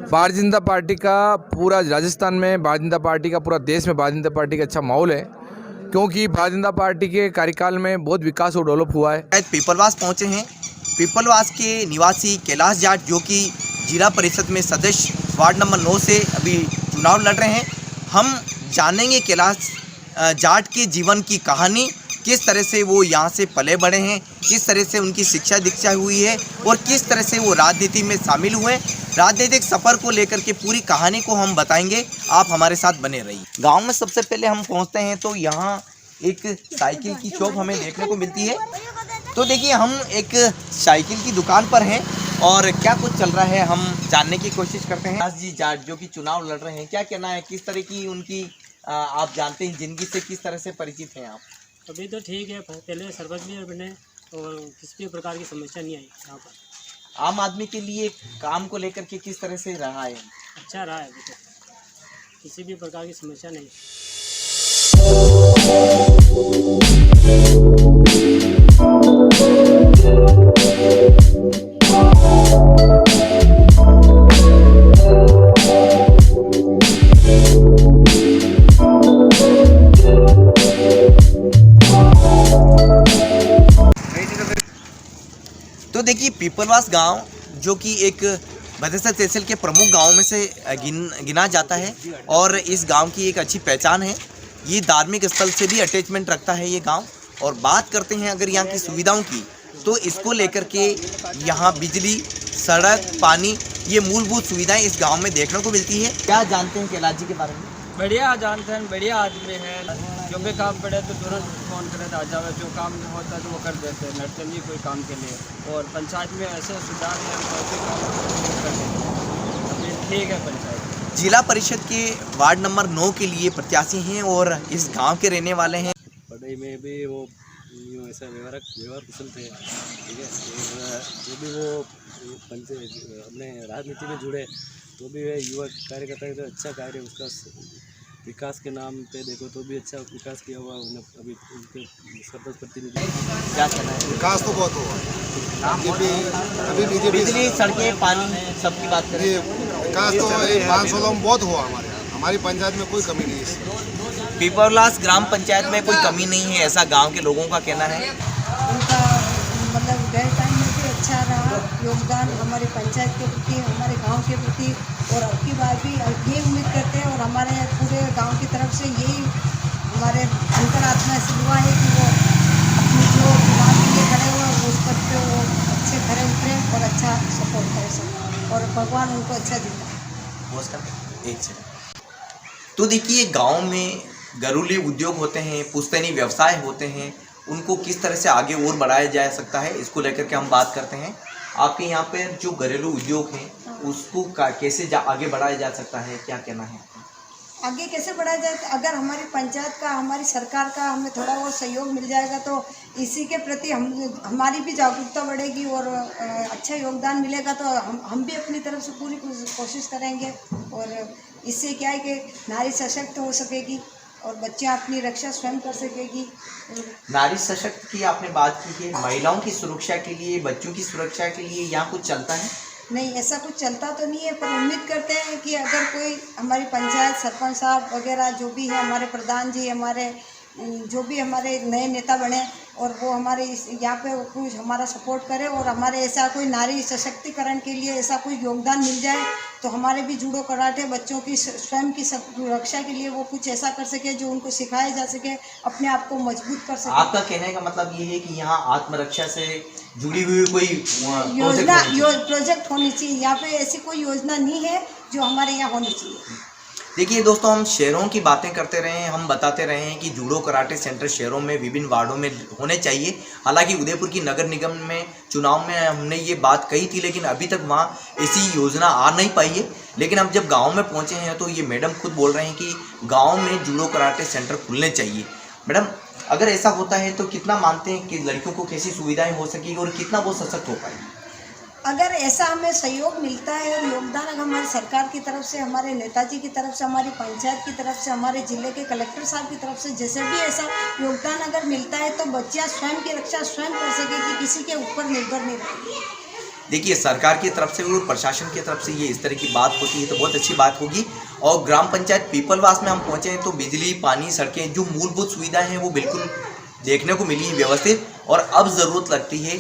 Bharatiya Janata party का पूरा राजस्थान में, भारतीय जनता पार्टी का पूरा देश में भारतीय जनता पार्टी का अच्छा माहौल है, क्योंकि भारतीय जनता पार्टी के कार्यकाल में बहुत विकास और डेवलप हुआ है। पीपलवास पहुंचे हैं। पीपलवास के निवासी कैलाश जाट जो कि जिला परिषद में सदस्य वार्ड नंबर 9 से अभी चुनाव लड़ रहे हैं। हम जानेंगे कैलाश जाट के जीवन की कहानी, किस तरह से वो यहाँ से पले बढ़े हैं, किस तरह से उनकी शिक्षा दीक्षा हुई है और किस तरह से वो राजनीति में शामिल हुए। राजनीतिक सफ़र को लेकर के पूरी कहानी को हम बताएंगे, आप हमारे साथ बने रहिए। गांव में सबसे पहले हम पहुंचते हैं तो यहाँ एक साइकिल की शॉप हमें देखने को मिलती है। तो देखिए, हम एक साइकिल की दुकान पर हैं और क्या कुछ चल रहा है हम जानने की कोशिश करते हैं। कैलाश जी जाट जो कि चुनाव लड़ रहे हैं, क्या कहना है, किस तरह की उनकी आप जानते हैं जिंदगी से, किस तरह से परिचित हैं आप? अभी तो ठीक है, पहले सरपंच भी बने और किसी भी प्रकार की समस्या नहीं आई यहाँ पर। आम आदमी के लिए काम को लेकर के किस तरह से रहा है? अच्छा रहा है, अभी तो किसी भी प्रकार की समस्या नहीं। तो देखिए, पीपलवास गांव जो कि एक भदेसर तहसील के प्रमुख गांवों में से गिना जाता है और इस गांव की एक अच्छी पहचान है। ये धार्मिक स्थल से भी अटैचमेंट रखता है ये गांव। और बात करते हैं अगर यहाँ की सुविधाओं की, तो इसको लेकर के यहाँ बिजली, सड़क, पानी, ये मूलभूत सुविधाएं इस गांव में देखने को मिलती है। क्या जानते हैं कैलाश जी के बारे में? बढ़िया जानते हैं, बढ़िया आदमी है। जो भी काम पड़े तो तुरंत फ़ोन करे तो आ जावे, जो काम होता है तो वो कर देते हैं, लड़ते नहीं कोई काम के लिए। और पंचायत में ऐसे सुधार है, अभी ठीक है। पंचायत जिला परिषद के वार्ड नंबर 9 के लिए प्रत्याशी हैं और इस गांव के रहने वाले हैं। पढ़ाई में भी वो ऐसा व्यवहार कुशल थे, ठीक है। और जो भी वो अपने राजनीति में जुड़े तो भी वे युवा कार्यकर्ता का अच्छा कार्य, उसका विकास के नाम पे देखो तो भी अच्छा विकास किया हुआ उन्हें। अभी उनके सरपंच प्रतिनिधि क्या कहना है? विकास तो बहुत हुआ, अभी बीजेपी बिजली, सड़कें, पानी सबकी बात करें, विकास तो 516 में बहुत हुआ हमारे यहाँ। हमारी पंचायत में कोई कमी नहीं है। पीपलवास ग्राम पंचायत में कोई कमी नहीं है, ऐसा गांव के लोगों का कहना है। उनका मतलब गैर टाइम में भी अच्छा रहा योगदान हमारे पंचायत के प्रति, हमारे गांव के प्रति। और अब की बार भी ये उम्मीद करते हैं और हमारे पूरे गांव की तरफ से यही हमारे अंतरात्मा से दुआ है कि वो अपनी जो चुनाव के लिए खड़े हुए हैं उस पद पे वो अच्छे खड़े उतरे और अच्छा सपोर्ट करें सब, और भगवान उनको अच्छा देता है। तो देखिए, गांव में घरेलू उद्योग होते हैं, पुश्तैनी व्यवसाय होते हैं, उनको किस तरह से आगे और बढ़ाया जा सकता है, इसको लेकर के हम बात करते हैं। आपके यहाँ पे जो घरेलू उद्योग हैं उसको कैसे आगे बढ़ाया जा सकता है, क्या कहना है? आगे कैसे बढ़ाया जाए? अगर हमारी पंचायत का, हमारी सरकार का हमें थोड़ा और सहयोग मिल जाएगा तो इसी के प्रति हमारी भी जागरूकता बढ़ेगी और अच्छा योगदान मिलेगा। तो हम भी अपनी तरफ से पूरी कोशिश करेंगे और इससे क्या है कि नारी सशक्त हो सकेगी और बच्चियाँ अपनी रक्षा स्वयं कर सकेगी। नारी सशक्त की आपने बात की है, महिलाओं की सुरक्षा के लिए, बच्चों की सुरक्षा के लिए यहाँ कुछ चलता है? नहीं, ऐसा कुछ चलता तो नहीं है, पर उम्मीद करते हैं कि अगर कोई हमारी पंचायत सरपंच साहब वगैरह जो भी है, हमारे प्रधान जी, हमारे जो भी हमारे नए नेता बने और वो हमारे यहाँ पे कुछ हमारा सपोर्ट करे और हमारे ऐसा कोई नारी सशक्तिकरण के लिए ऐसा कोई योगदान मिल जाए तो हमारे भी जूडो कराटे बच्चों की स्वयं की सुरक्षा के लिए वो कुछ ऐसा कर सके जो उनको सिखाया जा सके, अपने आप को मजबूत कर सके। आपका कहने का मतलब ये है कि यहाँ आत्मरक्षा से जुड़ी हुई कोई प्रोजेक्ट होनी चाहिए। यहाँ पे ऐसी कोई योजना नहीं है जो हमारे यहाँ होनी चाहिए। देखिए दोस्तों, हम शहरों की बातें करते रहे हैं, हम बताते रहे हैं कि जूडो कराटे सेंटर शहरों में विभिन्न वार्डों में होने चाहिए। हालांकि उदयपुर की नगर निगम में चुनाव में हमने ये बात कही थी, लेकिन अभी तक वहाँ ऐसी योजना आ नहीं पाई है। लेकिन अब जब गांव में पहुँचे हैं तो ये मैडम खुद बोल रहे हैं कि गांव में जूडो कराटे सेंटर खुलने चाहिए। मैडम, अगर ऐसा होता है तो कितना मानते हैं कि लड़कियों को कैसी सुविधाएँ हो सकेगी और कितना वो सशक्त हो पाएगी? अगर ऐसा हमें सहयोग मिलता है और योगदान अगर हमारी सरकार की तरफ से, हमारे नेताजी की तरफ से, हमारी पंचायत की तरफ से, हमारे जिले के कलेक्टर साहब की तरफ से, जैसे भी ऐसा योगदान अगर मिलता है तो बच्चियां स्वयं की रक्षा स्वयं कर सकेगी, किसी के ऊपर निर्भर नहीं रहेगी। देखिए सरकार की तरफ से और प्रशासन की तरफ से ये इस तरह की बात होती है तो बहुत अच्छी बात होगी। और ग्राम पंचायत पीपलवास में हम पहुँचे हैं तो बिजली, पानी, सड़कें, जो मूलभूत सुविधाएं हैं वो बिल्कुल देखने को मिली व्यवस्थित। और अब ज़रूरत लगती है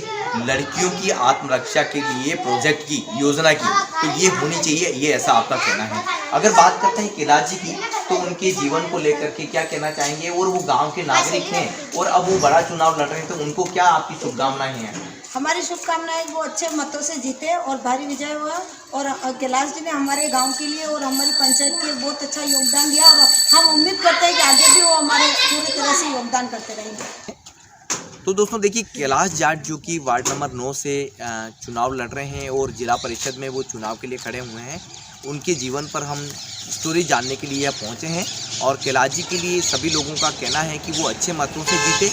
लड़कियों की आत्मरक्षा के लिए प्रोजेक्ट की, योजना की, तो ये होनी चाहिए, ये ऐसा आपका कहना है। अगर बात करते हैं कैलाश जी की तो उनके जीवन को लेकर के क्या कहना चाहेंगे, और वो गांव के नागरिक हैं और अब वो बड़ा चुनाव लड़ रहे हैं तो उनको क्या आपकी शुभकामनाएं हैं? हमारी शुभकामनाएं वो अच्छे मतों से जीते और भारी विजय हुआ। और कैलाश जी ने हमारे गांव के लिए और हमारी पंचायत के बहुत अच्छा योगदान दिया और हम उम्मीद करते हैं कि आगे भी वो हमारे पूरी तरह से योगदान करते रहेंगे। तो दोस्तों देखिए कैलाश जाट जो कि वार्ड नंबर 9 से चुनाव लड़ रहे हैं और जिला परिषद में वो चुनाव के लिए खड़े हुए हैं, उनके जीवन पर हम स्टोरी जानने के लिए पहुंचे हैं। और कैलाश जी के लिए सभी लोगों का कहना है कि वो अच्छे मतों से जीते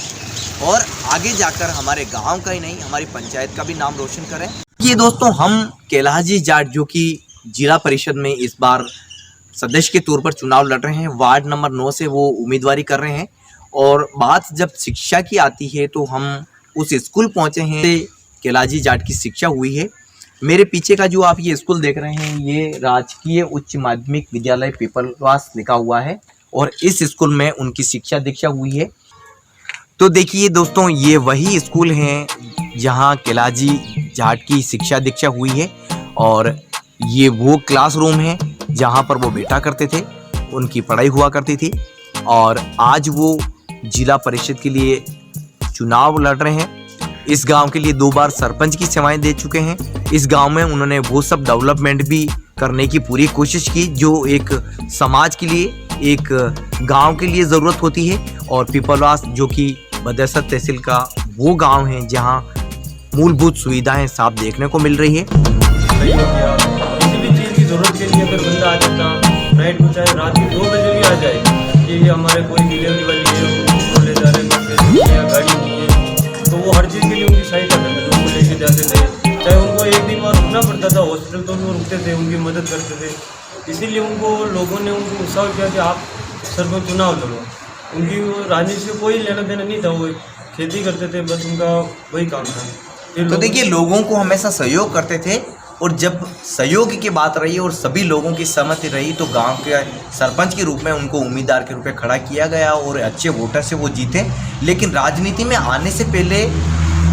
और आगे जाकर हमारे गांव का ही नहीं हमारी पंचायत का भी नाम रोशन करें। ये दोस्तों हम कैलाश जी जाट जो कि जिला परिषद में इस बार सदस्य के तौर पर चुनाव लड़ रहे हैं, वार्ड नंबर 9 से वो उम्मीदवारी कर रहे हैं। और बात जब शिक्षा की आती है तो हम उस स्कूल पहुंचे हैं कैलाश जी जाट की शिक्षा हुई है। मेरे पीछे का जो आप ये स्कूल देख रहे हैं ये राजकीय उच्च माध्यमिक विद्यालय पीपलवास लिखा हुआ है और इस स्कूल में उनकी शिक्षा दीक्षा हुई है। तो देखिए दोस्तों ये वही स्कूल हैं जहां कैलाश जी जाट की शिक्षा दीक्षा हुई है और ये वो क्लासरूम है जहां पर वो बैठा करते थे, उनकी पढ़ाई हुआ करती थी। और आज वो जिला परिषद के लिए चुनाव लड़ रहे हैं। इस गांव के लिए 2 बार सरपंच की सेवाएं दे चुके हैं। इस गांव में उन्होंने वो सब डेवलपमेंट भी करने की पूरी कोशिश की जो एक समाज के लिए, एक गांव के लिए ज़रूरत होती है। और पीपलवास जो कि बदरसा तहसील का वो गांव है जहां मूलभूत सुविधाएं साफ देखने को मिल रही है। किसी भी चीज़ की ज़रूरत के लिए अगर बंदा आ जाता नाइट को, चाहे रात के 2 बजे भी आ जाए कि हमारे कोई डिलीवरी वाली है उनको ले जा रहे हैं या गाड़ी नहीं है, तो वो हर चीज़ के लिए उनकी सहायता करते थे, उनको लेके जाते थे। चाहे उनको एक दिन और रुकना पड़ता था हॉस्पिटल तो वो रुकते थे, उनकी मदद करते थे। इसीलिए उनको लोगों ने उनको उत्साह किया कि आप सरपंच चुनाव लड़ो। उनकी राजनीति से कोई लेना देना नहीं था, वो खेती करते थे, बस उनका वही काम था। तो देखिए लोगों को हमेशा सहयोग करते थे और जब सहयोग की बात रही और सभी लोगों की सहमति रही तो गांव के सरपंच के रूप में उनको उम्मीदवार के रूप में खड़ा किया गया और अच्छे वोटर से वो जीते। लेकिन राजनीति में आने से पहले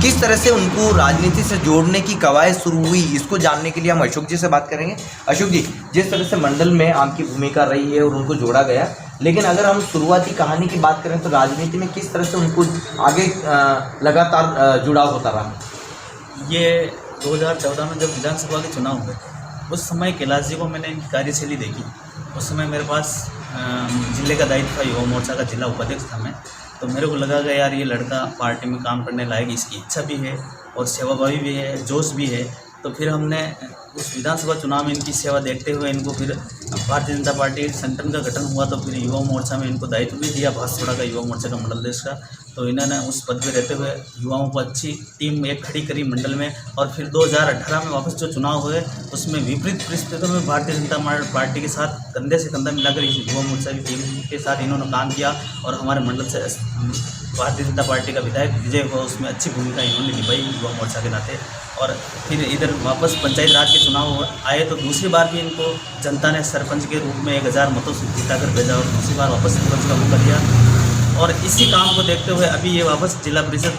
किस तरह से उनको राजनीति से जोड़ने की कवायद शुरू हुई, इसको जानने के लिए हम अशोक जी से बात करेंगे। अशोक जी, जिस तरह से मंडल में आपकी भूमिका रही है और उनको जोड़ा गया, लेकिन अगर हम शुरुआती कहानी की बात करें तो राजनीति में किस तरह से उनको आगे लगातार जुड़ाव होता रहा? ये 2014 में जब विधानसभा के चुनाव हुए उस समय कैलाश जी को मैंने इनकी कार्यशैली देखी। उस समय मेरे पास जिले का दायित्व था, युवा मोर्चा का जिला उपाध्यक्ष था मैं। तो मेरे को लगा कि यार ये लड़का पार्टी में काम करने लायक, इसकी इच्छा भी है और सेवाभावी भी है, जोश भी है। तो फिर हमने उस विधानसभा चुनाव में इनकी सेवा देखते हुए इनको फिर भारतीय जनता पार्टी संगठन का गठन हुआ तो फिर युवा मोर्चा में इनको दायित्व भी दिया, भासोड़ा का युवा मोर्चा का मंडल देश का। तो इन्होंने उस पद पर रहते हुए युवाओं को अच्छी टीम एक खड़ी करी मंडल में। और फिर 2018 में वापस जो चुनाव हुए उसमें विपरीत परिस्थितियों में भारतीय जनता पार्टी के साथ कंधे से कंधा मिलाकर इस युवा मोर्चा की टीम के साथ इन्होंने काम किया और हमारे मंडल से भारतीय जनता पार्टी का विधायक विजय हुआ, उसमें अच्छी भूमिका इन्होंने निभाई युवा मोर्चा के नाते। और फिर इधर वापस पंचायत राज के चुनाव आए तो दूसरी बार भी इनको जनता ने सरपंच के रूप में 1000 मतों से जिताकर भेजा और दूसरी बार वापस सरपंच का मौका दिया। और इसी काम को देखते हुए अभी ये वापस जिला परिषद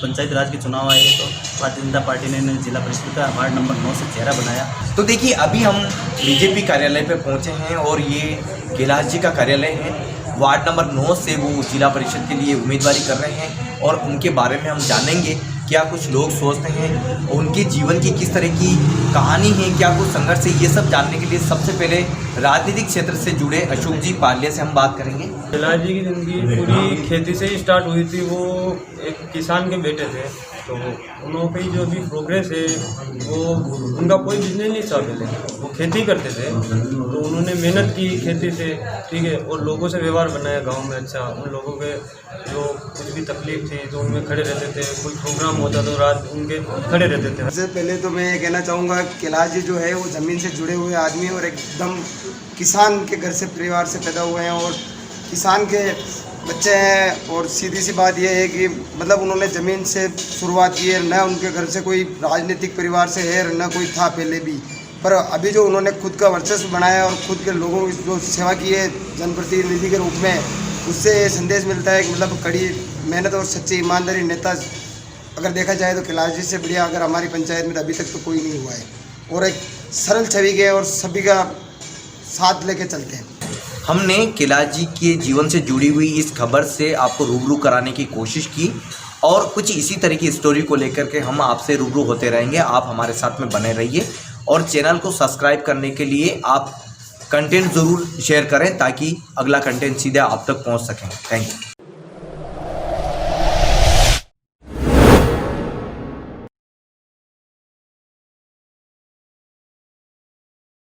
पंचायत राज के चुनाव आए तो भारतीय जनता पार्टी ने जिला परिषद का वार्ड नंबर 9 से चेहरा बनाया। तो देखिए अभी हम बीजेपी कार्यालय पे पहुंचे हैं और ये कैलाश जी का कार्यालय है। वार्ड नंबर 9 से वो जिला परिषद के लिए उम्मीदवारी कर रहे हैं और उनके बारे में हम जानेंगे क्या कुछ लोग सोचते हैं, उनके जीवन की किस तरह की कहानी है, क्या कुछ संघर्ष है, ये सब जानने के लिए सबसे पहले राजनीतिक क्षेत्र से जुड़े अशोक जी पालिया से हम बात करेंगे। कैलाश जी की ज़िंदगी पूरी खेती से ही स्टार्ट हुई थी। वो एक किसान के बेटे थे तो उनकी जो भी प्रोग्रेस है वो उनका कोई बिजनेस नहीं था, पहले वो खेती करते थे तो उन्होंने मेहनत की खेती से, ठीक है, और लोगों से व्यवहार बनाया गांव में अच्छा। उन लोगों के जो कुछ भी तकलीफ थी तो उनमें खड़े रहते थे, कोई प्रोग्राम होता तो रात उनके खड़े रहते थे। सबसे पहले तो मैं ये कहना चाहूँगा कैलाश जी जो है वो ज़मीन से जुड़े हुए आदमी और एकदम किसान के घर से परिवार से पैदा हुए हैं और किसान के बच्चे हैं और सीधी सी बात यह है कि मतलब उन्होंने ज़मीन से शुरुआत की है, न उनके घर से कोई राजनीतिक परिवार से है, न कोई था पहले भी। पर अभी जो उन्होंने खुद का वर्चस्व बनाया और खुद के लोगों की जो सेवा की है जनप्रतिनिधि के रूप में, उससे ये संदेश मिलता है कि मतलब कड़ी मेहनत और सच्ची ईमानदारी नेता अगर देखा जाए तो कैलाश जी से बढ़िया अगर हमारी पंचायत में अभी तक तो कोई नहीं हुआ है। और एक सरल छवि के और सभी का साथ लेके चलते हैं। हमने कैलाश जी के जीवन से जुड़ी हुई इस खबर से आपको रूबरू कराने की कोशिश की और कुछ इसी तरह की स्टोरी को लेकर के हम आपसे रूबरू होते रहेंगे। आप हमारे साथ में बने रहिए और चैनल को सब्सक्राइब करने के लिए आप कंटेंट ज़रूर शेयर करें ताकि अगला कंटेंट सीधे आप तक पहुंच सकें। Thank you.